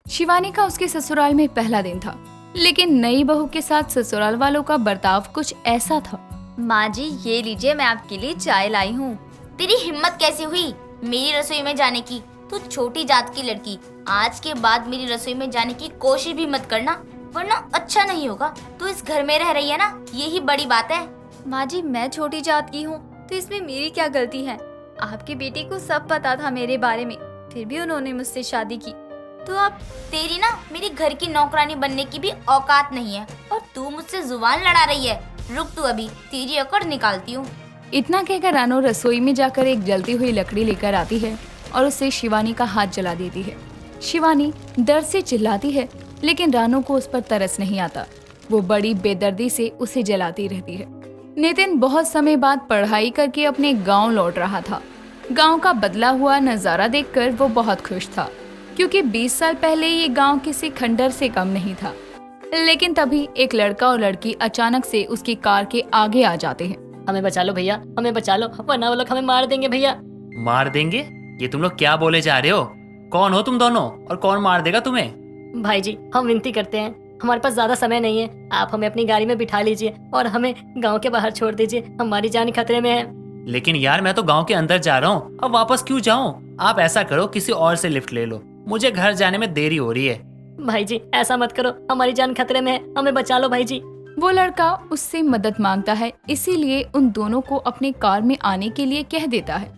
शिवानी का उसके ससुराल में पहला दिन था, लेकिन नई बहू के साथ ससुराल वालों का बर्ताव कुछ ऐसा था। माँ जी ये लीजिए, मैं आपके लिए चाय लाई हूँ। तेरी हिम्मत कैसे हुई मेरी रसोई में जाने की? तू छोटी जात की लड़की, आज के बाद मेरी रसोई में जाने की कोशिश भी मत करना, वरना अच्छा नहीं होगा। तू इस घर में रह रही है ना, यही बड़ी बात है। माँ जी मैं छोटी जात की हूँ तो इसमें मेरी क्या गलती है? आपकी बेटी को सब पता था मेरे बारे में, फिर भी उन्होंने मुझसे शादी की। तो अब तेरी ना मेरी घर की नौकरानी बनने की भी औकात नहीं है, और तू मुझसे जुबान लड़ा रही है। रुक तू, अभी तेरी अकड़ निकालती हूँ। इतना कहकर रानो रसोई में जाकर एक जलती हुई लकड़ी लेकर आती है और उसे शिवानी का हाथ जला देती है। शिवानी डर से चिल्लाती है, लेकिन रानो को उस पर तरस नहीं आता। वो बड़ी बेदर्दी से उसे जलाती रहती है। नितिन बहुत समय बाद पढ़ाई करके अपने गांव लौट रहा था। गांव का बदला हुआ नजारा देखकर वो बहुत खुश था, क्योंकि 20 साल पहले ये गांव किसी खंडर से कम नहीं था। लेकिन तभी एक लड़का और लड़की अचानक से उसकी कार के आगे आ जाते हैं। हमें बचा लो भैया, हमें बचा लो, वरना वो लोग हमें मार देंगे भैया। मार देंगे? ये तुम लोग क्या बोले जा रहे हो? कौन हो तुम दोनों और कौन मार देगा तुम्हें? भाई जी हम विनती करते हैं, हमारे पास ज्यादा समय नहीं है, आप हमें अपनी गाड़ी में बिठा लीजिए और हमें गांव के बाहर छोड़ दीजिए, हमारी जान खतरे में है। लेकिन यार मैं तो गांव के अंदर जा रहा हूँ, अब वापस क्यों जाऊँ? आप ऐसा करो, किसी और से लिफ्ट ले लो, मुझे घर जाने में देरी हो रही है। भाई जी ऐसा मत करो, हमारी जान खतरे में है, हमें बचा लो भाई जी। वो लड़का उससे मदद मांगता है, इसीलिए उन दोनों को अपने कार में आने के लिए कह देता है।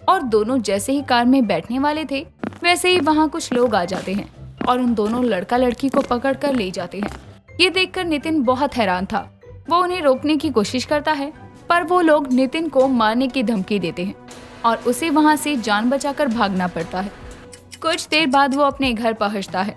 और दोनों जैसे ही कार में बैठने वाले थे, वैसे ही वहाँ कुछ लोग आ जाते हैं और उन दोनों लड़का लड़की को पकड़ कर ले जाते हैं। ये देखकर नितिन बहुत हैरान था। वो उन्हें रोकने की कोशिश करता है, पर वो लोग नितिन को मारने की धमकी देते हैं और उसे वहाँ से जान बचाकर भागना पड़ता है। कुछ देर बाद वो अपने घर पहुँचता है,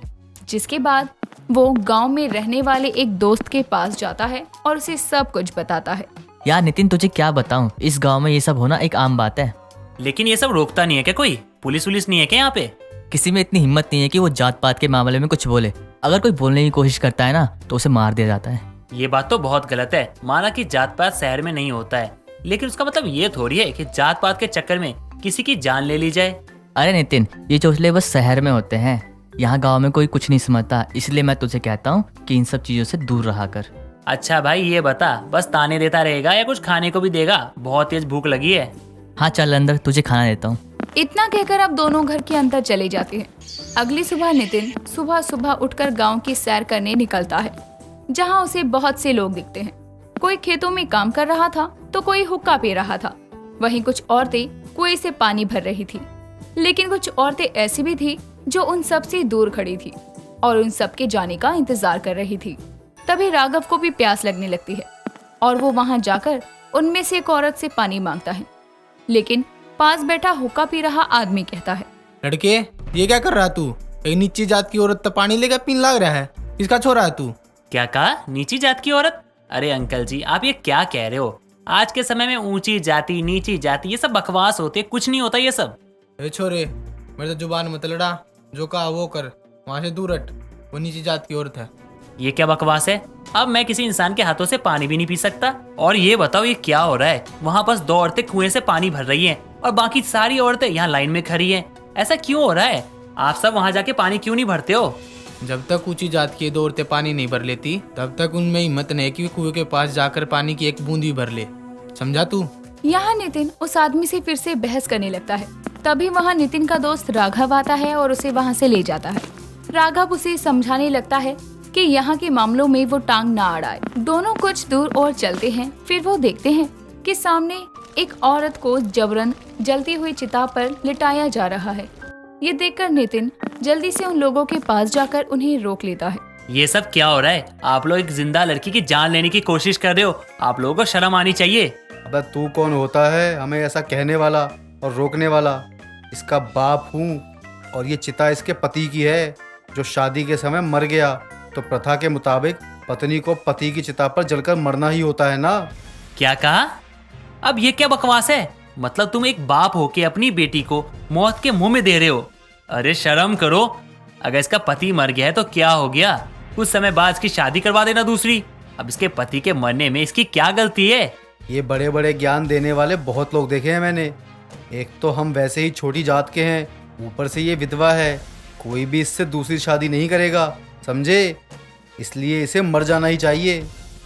जिसके बाद वो गांव में रहने वाले एक दोस्त के पास जाता है और उसे सब कुछ बताता है। यार नितिन तुझे क्या बताऊं, इस गांव में ये सब होना एक आम बात है। लेकिन ये सब रोकता नहीं है क्या कोई? पुलिस वुलिस नहीं है क्या यहाँ पे? किसी में इतनी हिम्मत नहीं है कि वो जात पात के मामले में कुछ बोले। अगर कोई बोलने की कोशिश करता है ना तो उसे मार दिया जाता है। ये बात तो बहुत गलत है। माना कि जात पात शहर में नहीं होता है, लेकिन उसका मतलब ये थोड़ी है कि जात पात के चक्कर में किसी की जान ले ली जाए। अरे नितिन ये चोचले बस शहर में होते हैं, यहाँ गांव में कोई कुछ नहीं समझता, इसलिए मैं तुझे कहता हूँ कि इन सब चीजों से दूर रहा कर। अच्छा भाई ये बता, बस ताने देता रहेगा या कुछ खाने को भी देगा? बहुत तेज भूख लगी है। हाँ चल अंदर, तुझे खाना देता हूँ। इतना कहकर अब दोनों घर के अंदर चले जाते हैं। अगली सुबह नितिन सुबह सुबह उठकर गांव की सैर करने निकलता है, जहां उसे बहुत से लोग दिखते हैं। कोई खेतों में काम कर रहा था तो कोई हुक्का पी रहा था। वहीं कुछ औरतें कुएं से पानी भर रही थी, लेकिन कुछ औरतें ऐसी भी थी जो उन सब से दूर खड़ी थी और उन सब के जाने का इंतजार कर रही थी। तभी राघव को भी प्यास लगने लगती है और वो वहां जाकर उनमें से एक औरत से पानी मांगता है, लेकिन पास बैठा हुक्का पी रहा आदमी कहता है, लड़के ये क्या कर रहा तू? एक नीची जात की औरत तो पानी लेकर पीने लग रहा है, किसका छोरा है तू? क्या कहा? नीची जात की औरत? अरे अंकल जी आप ये क्या कह रहे हो? आज के समय में ऊंची जाति नीची जाति ये सब बकवास होते, कुछ नहीं होता ये सब। ए छोरे मेरे तो जुबान मत लड़ा, जो कहा वो कर, वहाँ से दूर हट, वो नीची जात की औरत है। ये क्या बकवास है? अब मैं किसी इंसान के हाथों से पानी भी नहीं पी सकता। और ये बताओ ये क्या हो रहा है? वहाँ बस 2 औरतें कुएं से पानी भर रही हैं और बाकी सारी औरतें यहाँ लाइन में खड़ी हैं। ऐसा क्यों हो रहा है? आप सब वहाँ जाके पानी क्यों नहीं भरते हो? जब तक ऊंची जात की 2 औरतें पानी नहीं भर लेती तब तक उनमें हिम्मत नहीं कि कुएं के पास जाकर पानी की एक बूंद भी भर ले, समझा तू? यहाँ नितिन उस आदमी से फिर से बहस करने लगता है। तभी वहाँ नितिन का दोस्त राघव आता है और उसे वहाँ से ले जाता है। राघव उसे समझाने लगता है कि यहाँ के मामलों में वो टांग ना अड़ाए। दोनों कुछ दूर और चलते हैं, फिर वो देखते हैं कि सामने एक औरत को जबरन जलती हुई चिता पर लिटाया जा रहा है। ये देखकर नितिन जल्दी से उन लोगों के पास जाकर उन्हें रोक लेता है। ये सब क्या हो रहा है? आप लोग एक जिंदा लड़की की जान लेने की कोशिश कर रहे हो, आप लोगों को शर्म आनी चाहिए। अबे तू कौन होता है हमें ऐसा कहने वाला और रोकने वाला? इसका बाप हूँ और ये चिता इसके पति की है, जो शादी के समय मर गया। तो प्रथा के मुताबिक पत्नी को पति की चिता पर जलकर मरना ही होता है ना? क्या कहा? अब ये क्या बकवास है? मतलब तुम एक बाप होके अपनी बेटी को मौत के मुंह में दे रहे हो? अरे शर्म करो। अगर इसका पति मर गया है तो क्या हो गया, कुछ समय बाद इसकी शादी करवा देना दूसरी। अब इसके पति के मरने में इसकी क्या गलती है? ये बड़े बड़े ज्ञान देने वाले बहुत लोग देखे हैं मैंने। एक तो हम वैसे ही छोटी जात के हैं, ऊपर से ये विधवा है, कोई भी इससे दूसरी शादी नहीं करेगा, समझे? इसलिए इसे मर जाना ही चाहिए।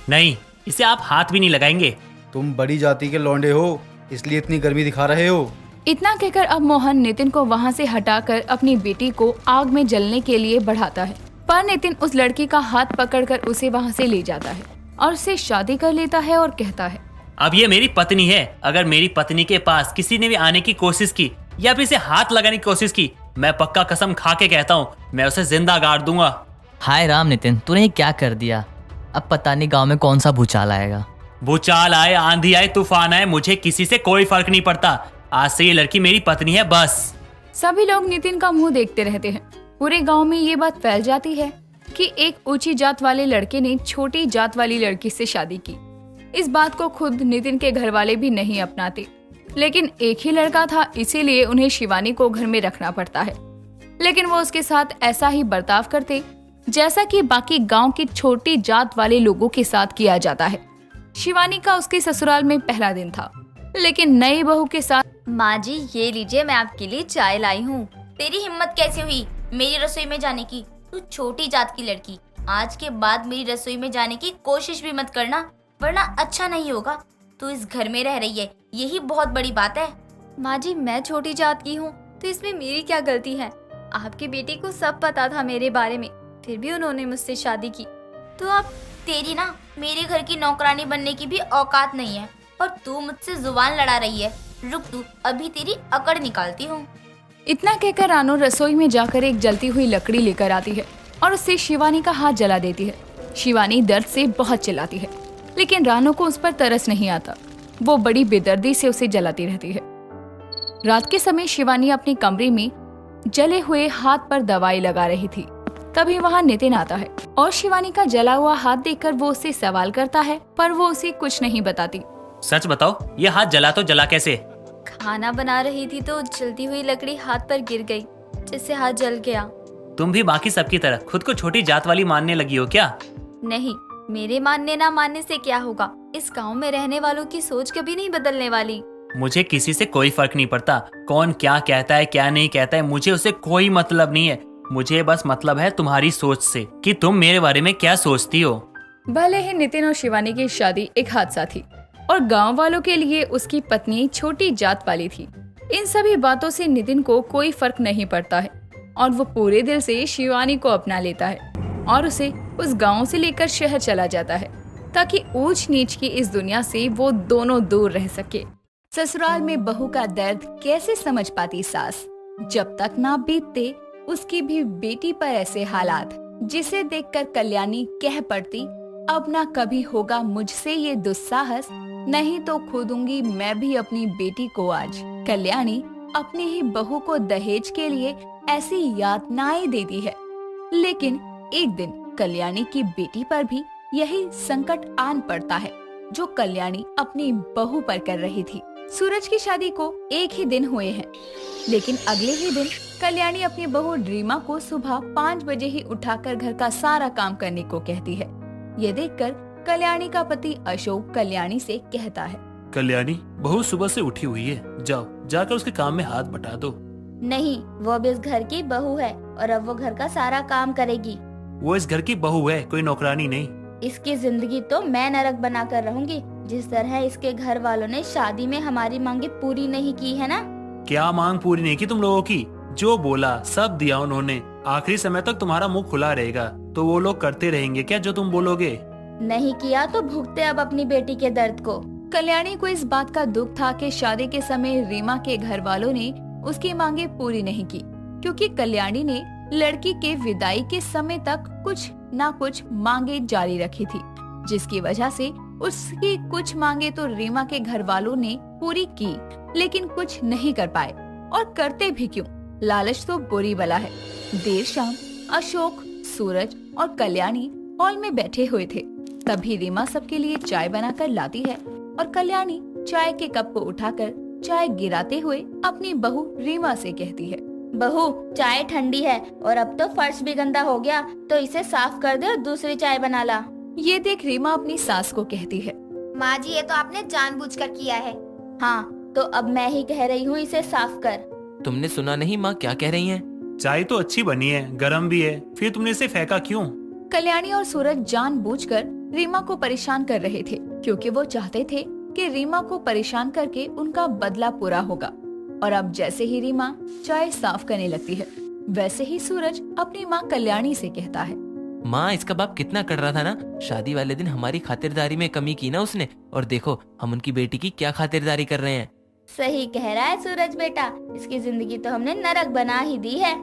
नहीं, इसे आप हाथ भी नहीं लगाएंगे। तुम बड़ी जाति के लौंडे हो, इसलिए इतनी गर्मी दिखा रहे हो। इतना कहकर अब मोहन नितिन को वहाँ से हटाकर अपनी बेटी को आग में जलने के लिए बढ़ाता है, पर नितिन उस लड़की का हाथ पकड़कर उसे वहाँ से ले जाता है और उससे शादी कर लेता है और कहता है, अब ये मेरी पत्नी है। अगर मेरी पत्नी के पास किसी ने भी आने की कोशिश की या फिर इसे हाथ लगाने की कोशिश की, मैं पक्का कसम खा के कहता हूँ, मैं उसे जिंदा गाड़ दूंगा। हाय राम नितिन, तूने ये क्या कर दिया? अब पता नहीं गांव में कौन सा भूचाल आएगा। भूचाल आए, आंधी आए, तूफान आए, मुझे किसी से कोई फर्क नहीं पड़ता। आज से ये लड़की मेरी पत्नी है, बस। सभी लोग नितिन का मुंह देखते रहते हैं। पूरे गांव में ये बात फैल जाती है कि एक ऊंची जात वाले लड़के ने छोटी जात वाली लड़की से शादी की। इस बात को खुद नितिन के घर वाले भी नहीं अपनाते, लेकिन एक ही लड़का था, इसीलिए उन्हें शिवानी को घर में रखना पड़ता है। लेकिन वो उसके साथ ऐसा ही बर्ताव करते जैसा कि बाकी गांव की छोटी जात वाले लोगों के साथ किया जाता है। शिवानी का उसके ससुराल में पहला दिन था, लेकिन नई बहू के साथ माँ जी ये लीजिए, मैं आपके लिए चाय लाई हूँ। तेरी हिम्मत कैसे हुई मेरी रसोई में जाने की? तू छोटी जात की लड़की, आज के बाद मेरी रसोई में जाने की कोशिश भी मत करना, वरना अच्छा नहीं होगा। तू इस घर में रह रही है, यही बहुत बड़ी बात है। माँ जी मैं छोटी जात की हूँ तो इसमें मेरी क्या गलती है? आपकी बेटी को सब पता था मेरे बारे में, फिर भी उन्होंने मुझसे शादी की। तो अब तेरी ना मेरे घर की नौकरानी बनने की भी औकात नहीं है और तू मुझसे जुबान लड़ा रही है। रुक तू, अभी तेरी अकड़ निकालती हूँ। इतना कहकर रानू रसोई में जाकर एक जलती हुई लकड़ी लेकर आती है और उससे शिवानी का हाथ जला देती है। शिवानी दर्द से बहुत चिल्लाती है, लेकिन रानू को उस पर तरस नहीं आता। वो बड़ी बेदर्दी से उसे जलाती रहती है। रात के समय शिवानी अपने कमरे में जले हुए हाथ पर दवाई लगा रही थी। तभी वहाँ नितिन आता है और शिवानी का जला हुआ हाथ देखकर वो उससे सवाल करता है, पर वो उसे कुछ नहीं बताती। सच बताओ, ये हाथ जला तो जला कैसे? खाना बना रही थी तो जलती हुई लकड़ी हाथ पर गिर गई, जिससे हाथ जल गया। तुम भी बाकी सबकी तरह खुद को छोटी जात वाली मानने लगी हो क्या? नहीं, मेरे मानने ना मानने से क्या होगा? इस गांव में रहने वालों की सोच कभी नहीं बदलने वाली। मुझे किसी से कोई फर्क नहीं पड़ता, कौन क्या कहता है क्या नहीं कहता है, मुझे उससे कोई मतलब नहीं है। मुझे बस मतलब है तुम्हारी सोच से कि तुम मेरे बारे में क्या सोचती हो। भले ही नितिन और शिवानी की शादी एक हादसा थी और गांव वालों के लिए उसकी पत्नी छोटी जात वाली थी। इन सभी बातों से नितिन को कोई फर्क नहीं पड़ता है और वो पूरे दिल से शिवानी को अपना लेता है और उसे उस गांव से लेकर शहर चला जाता है, ताकि ऊंच नीच की इस दुनिया से वो दोनों दूर रह सके। ससुराल में बहू का दर्द कैसे समझ पाती सास, जब तक ना बीतते उसकी भी बेटी पर ऐसे हालात, जिसे देखकर कल्याणी कह पड़ती, अब ना कभी होगा मुझसे ये दुस्साहस, नहीं तो खोदूंगी मैं भी अपनी बेटी को आज। कल्याणी अपनी ही बहू को दहेज के लिए ऐसी यातनाएं देती है, लेकिन एक दिन कल्याणी की बेटी पर भी यही संकट आन पड़ता है जो कल्याणी अपनी बहू पर कर रही थी। सूरज की शादी को एक ही दिन हुए हैं, लेकिन अगले ही दिन कल्याणी अपनी बहू रीमा को सुबह 5 बजे ही उठाकर घर का सारा काम करने को कहती है। ये देखकर कल्याणी का पति अशोक कल्याणी से कहता है, कल्याणी, बहू सुबह से उठी हुई है, जाओ जाकर उसके काम में हाथ बटा दो। नहीं, वो अब इस घर की बहू है और अब वो घर का सारा काम करेगी। वो इस घर की बहू है, कोई नौकरानी नहीं। इसकी जिंदगी तो मैं नरक बना कर रहूंगी। जिस तरह इसके घर वालों ने शादी में हमारी मांगे पूरी नहीं की है ना। क्या मांग पूरी नहीं की तुम लोगों की? जो बोला सब दिया उन्होंने। आखिरी समय तक तुम्हारा मुंह खुला रहेगा, तो वो लोग करते रहेंगे क्या जो तुम बोलोगे? नहीं किया तो भुगते अब अपनी बेटी के दर्द को। कल्याणी को इस बात का दुख था कि शादी के समय रीमा के घर वालों ने उसकी मांगे पूरी नहीं की, क्योंकि कल्याणी ने लड़की के विदाई के समय तक कुछ ना कुछ मांगे जारी रखी थी, जिसकी वजह से उसकी कुछ मांगे तो रीमा के घर वालों ने पूरी की, लेकिन कुछ नहीं कर पाए। और करते भी क्यों, लालच तो बुरी बला है। देर शाम अशोक, सूरज और कल्याणी हॉल में बैठे हुए थे। तभी रीमा सबके लिए चाय बनाकर लाती है और कल्याणी चाय के कप को उठाकर चाय गिराते हुए अपनी बहू रीमा से कहती है, बहू चाय ठंडी है और अब तो फर्श भी गंदा हो गया, तो इसे साफ कर दे और दूसरी चाय बना ला। ये देख रीमा अपनी सास को कहती है, माँ जी ये तो आपने जानबूझकर किया है। हाँ तो अब मैं ही कह रही हूँ इसे साफ कर। तुमने सुना नहीं माँ क्या कह रही हैं? चाय तो अच्छी बनी है, गरम भी है, फिर तुमने इसे फेंका क्यों? कल्याणी और सूरज जानबूझकर रीमा को परेशान कर रहे थे, क्योंकि वो चाहते थे कि रीमा को परेशान करके उनका बदला पूरा होगा। और अब जैसे ही रीमा चाय साफ करने लगती है, वैसे ही सूरज अपनी माँ कल्याणी से कहता है, माँ, इसका बाप कितना कर रहा था ना। शादी वाले दिन हमारी खातिरदारी में कमी की ना उसने, और देखो हम उनकी बेटी की क्या खातिरदारी कर रहे हैं। सही कह रहा है सूरज बेटा, इसकी जिंदगी तो हमने नरक बना ही दी है।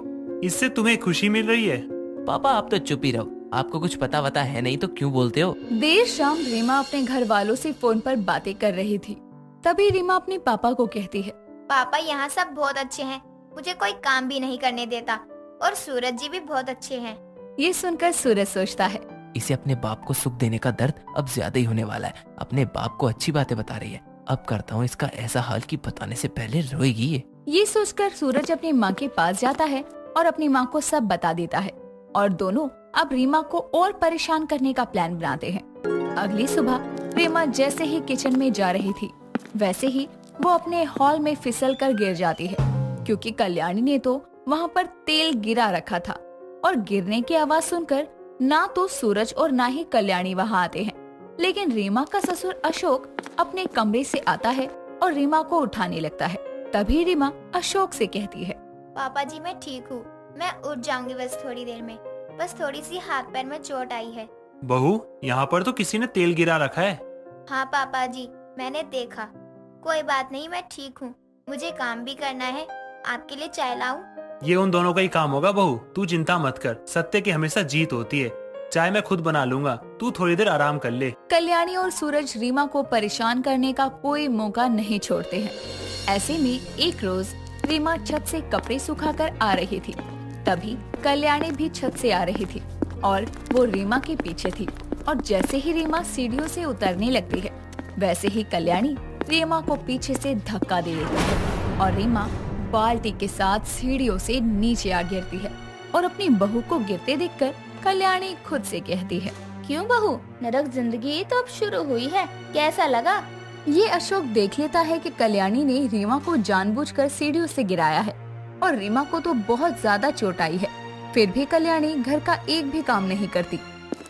इससे तुम्हें खुशी मिल रही है? पापा आप तो चुप ही रहो, आपको कुछ पता वता है नहीं तो क्यों बोलते हो। देर शाम रीमा अपने घर वालों से फोन पर बातें कर रही थी। तभी रीमा अपने पापा को कहती है, पापा यहाँ सब बहुत अच्छे हैं, मुझे कोई काम भी नहीं करने देता, और सूरज जी भी बहुत अच्छे हैं। ये सुनकर सूरज सोचता है, इसे अपने बाप को सुख देने का दर्द अब ज्यादा ही होने वाला है। अपने बाप को अच्छी बातें बता रही है, अब करता हूँ इसका ऐसा हाल कि बताने से पहले रोएगी ये। ये सोचकर सूरज अपनी माँ के पास जाता है और अपनी माँ को सब बता देता है, और दोनों अब रीमा को और परेशान करने का प्लान बनाते हैं। अगली सुबह रीमा जैसे ही किचन में जा रही थी, वैसे ही वो अपने हॉल में फिसल कर गिर जाती है, क्योंकि कल्याणी ने तो वहाँ पर तेल गिरा रखा था। और गिरने की आवाज सुनकर ना तो सूरज और ना ही कल्याणी वहाँ आते हैं, लेकिन रीमा का ससुर अशोक अपने कमरे से आता है और रीमा को उठाने लगता है। तभी रीमा अशोक से कहती है, पापा जी मैं ठीक हूँ, मैं उठ जाऊंगी बस थोड़ी देर में, बस थोड़ी सी हाथ पैर में चोट आई है। बहू, यहाँ पर तो किसी ने तेल गिरा रखा है। हाँ पापा जी, मैंने देखा। कोई बात नहीं, मैं ठीक हूँ, मुझे काम भी करना है। आपके लिए चाय लाऊं? ये उन दोनों का ही काम होगा बहू, तू चिंता मत कर, सत्य की हमेशा जीत होती है। चाय मैं खुद बना लूंगा, तू थोड़ी देर आराम कर ले। कल्याणी और सूरज रीमा को परेशान करने का कोई मौका नहीं छोड़ते हैं। ऐसे में एक रोज रीमा छत से कपड़े सुखाकर आ रही थी। तभी कल्याणी भी छत से आ रही थी और वो रीमा के पीछे थी। और जैसे ही रीमा सीढ़ियों से उतरने लगती है, वैसे ही कल्याणी रीमा को पीछे से धक्का दे देती है और रीमा बाल्टी के साथ सीढ़ियों से नीचे आ गिरती है। और अपनी बहू को गिरते देखकर कल्याणी खुद से कहती है, क्यों बहू, नरक जिंदगी तो अब शुरू हुई है, कैसा लगा? ये अशोक देख लेता है कि कल्याणी ने रीमा को जानबूझकर सीढ़ियों से गिराया है और रीमा को तो बहुत ज्यादा चोट आई है। फिर भी कल्याणी घर का एक भी काम नहीं करती।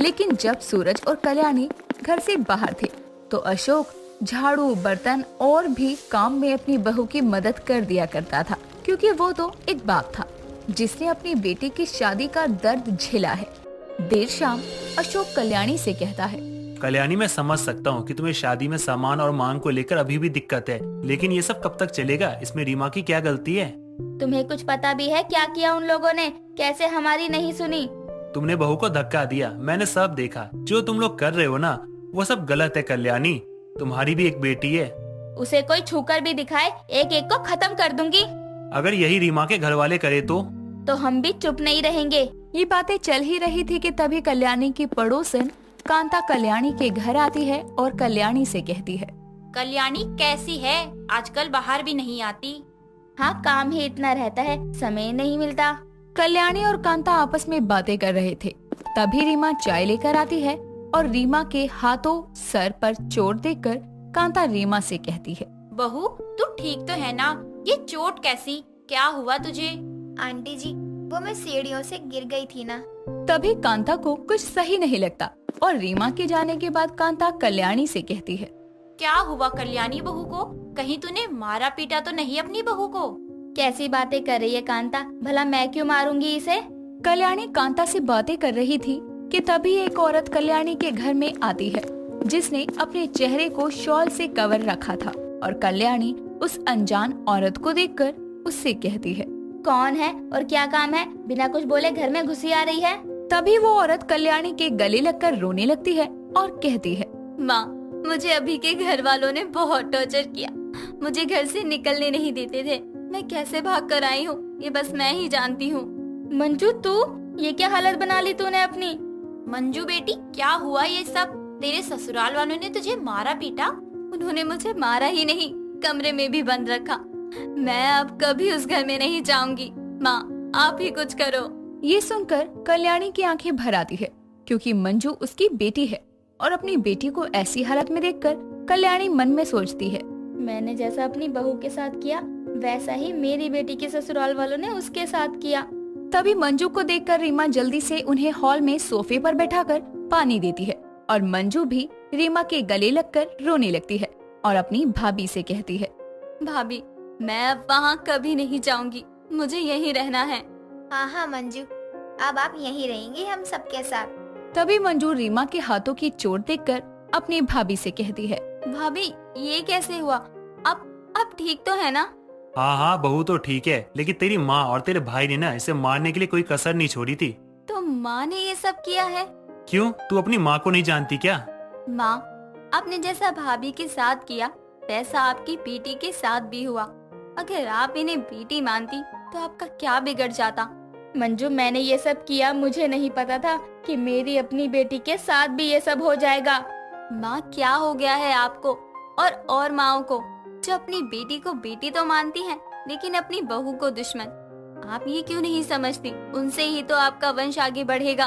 लेकिन जब सूरज और कल्याणी घर से बाहर थे तो अशोक झाड़ू, बर्तन और भी काम में अपनी बहू की मदद कर दिया करता था, क्योंकि वो तो एक बाप था जिसने अपनी बेटी की शादी का दर्द झेला है। देर शाम अशोक कल्याणी से कहता है, कल्याणी, मैं समझ सकता हूँ कि तुम्हें शादी में सामान और मांग को लेकर अभी भी दिक्कत है, लेकिन ये सब कब तक चलेगा? इसमें रीमा की क्या गलती है? तुम्हें कुछ पता भी है क्या किया उन लोगों ने? कैसे हमारी नहीं सुनी? तुमने बहू को धक्का दिया, मैंने सब देखा। जो तुम लोग कर रहे हो ना, वो सब गलत है कल्याणी। तुम्हारी भी एक बेटी है। उसे कोई छूकर भी दिखाए, एक एक को खत्म कर दूंगी। अगर यही रीमा के घर वाले करे तो हम भी चुप नहीं रहेंगे। ये बातें चल ही रही थी कि तभी कल्याणी की पड़ोसन कांता कल्याणी के घर आती है और कल्याणी से कहती है, कल्याणी कैसी है? आजकल बाहर भी नहीं आती। हाँ, काम ही इतना रहता है, समय नहीं मिलता। कल्याणी और कांता आपस में बातें कर रहे थे। तभी रीमा चाय लेकर आती है और रीमा के हाथों सर पर चोट देखकर कांता रीमा से कहती है, बहू तू ठीक तो है ना? ये चोट कैसी? क्या हुआ तुझे? आंटी जी, वो मैं सीढ़ियों से गिर गई थी ना। तभी कांता को कुछ सही नहीं लगता और रीमा के जाने के बाद कांता कल्याणी से कहती है, क्या हुआ कल्याणी बहू को? कहीं तूने मारा पीटा तो नहीं अपनी बहू को? कैसी बातें कर रही है कांता? भला मैं क्यों मारूंगी इसे? कल्याणी कांता से बातें कर रही थी कि तभी एक औरत कल्याणी के घर में आती है जिसने अपने चेहरे को शॉल से कवर रखा था। और कल्याणी उस अनजान औरत को देखकर उससे कहती है, कौन है और क्या काम है? बिना कुछ बोले घर में घुसी आ रही है। तभी वो औरत कल्याणी के गले लगकर रोने लगती है और कहती है, माँ, मुझे अभी के घर वालों ने बहुत टॉर्चर किया, मुझे घर से निकलने नहीं देते थे। मैं कैसे भाग कर आई हूँ ये बस मैं ही जानती हूँ। मंजू, तू ये क्या हालत बना ली तूने अपनी? मंजू बेटी, क्या हुआ ये सब? तेरे ससुराल वालों ने तुझे मारा पीटा? उन्होंने मुझे मारा ही नहीं, कमरे में भी बंद रखा। मैं अब कभी उस घर में नहीं जाऊंगी। माँ, आप ही कुछ करो। ये सुनकर कल्याणी की आंखें भर आती है, क्योंकि मंजू उसकी बेटी है। और अपनी बेटी को ऐसी हालत में देखकर कल्याणी मन में सोचती है, मैंने जैसा अपनी बहू के साथ किया वैसा ही मेरी बेटी के ससुराल वालों ने उसके साथ किया। तभी मंजू को देखकर रीमा जल्दी से उन्हें हॉल में सोफे पर बैठाकर पानी देती है और मंजू भी रीमा के गले लगकर रोने लगती है और अपनी भाभी से कहती है, भाभी मैं अब वहाँ कभी नहीं जाऊंगी, मुझे यहीं रहना है। हाँ हाँ मंजू, अब आप यहीं रहेंगे हम सबके साथ। तभी मंजू रीमा के हाथों की चोट देखकर अपनी भाभी से कहती है, भाभी ये कैसे हुआ? अब ठीक तो है ना? हाँ हाँ बहू तो ठीक है, लेकिन तेरी माँ और तेरे भाई ने ना इसे मारने के लिए कोई कसर नहीं छोड़ी थी। तो माँ ने ये सब किया है? क्यों, तू अपनी माँ को नहीं जानती क्या? माँ, आपने जैसा भाभी के साथ किया वैसा आपकी बेटी के साथ भी हुआ। अगर आप इन्हें बेटी मानती तो आपका क्या बिगड़ जाता? मंजू, मैंने ये सब किया, मुझे नहीं पता था कि मेरी अपनी बेटी के साथ भी ये सब हो जाएगा। माँ क्या हो गया है आपको और माँओं को, जो अपनी बेटी को बेटी तो मानती हैं लेकिन अपनी बहू को दुश्मन। आप ये क्यों नहीं समझती? उनसे ही तो आपका वंश आगे बढ़ेगा।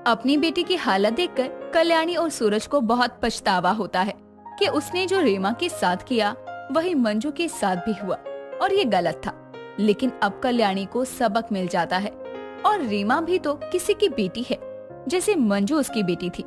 अपनी बेटी की हालत देखकर कल्याणी और सूरज को बहुत पछतावा होता है कि उसने जो रीमा के साथ किया वही मंजू के साथ भी हुआ और ये गलत था। लेकिन अब कल्याणी को सबक मिल जाता है और रीमा भी तो किसी की बेटी है, जैसे मंजू उसकी बेटी थी।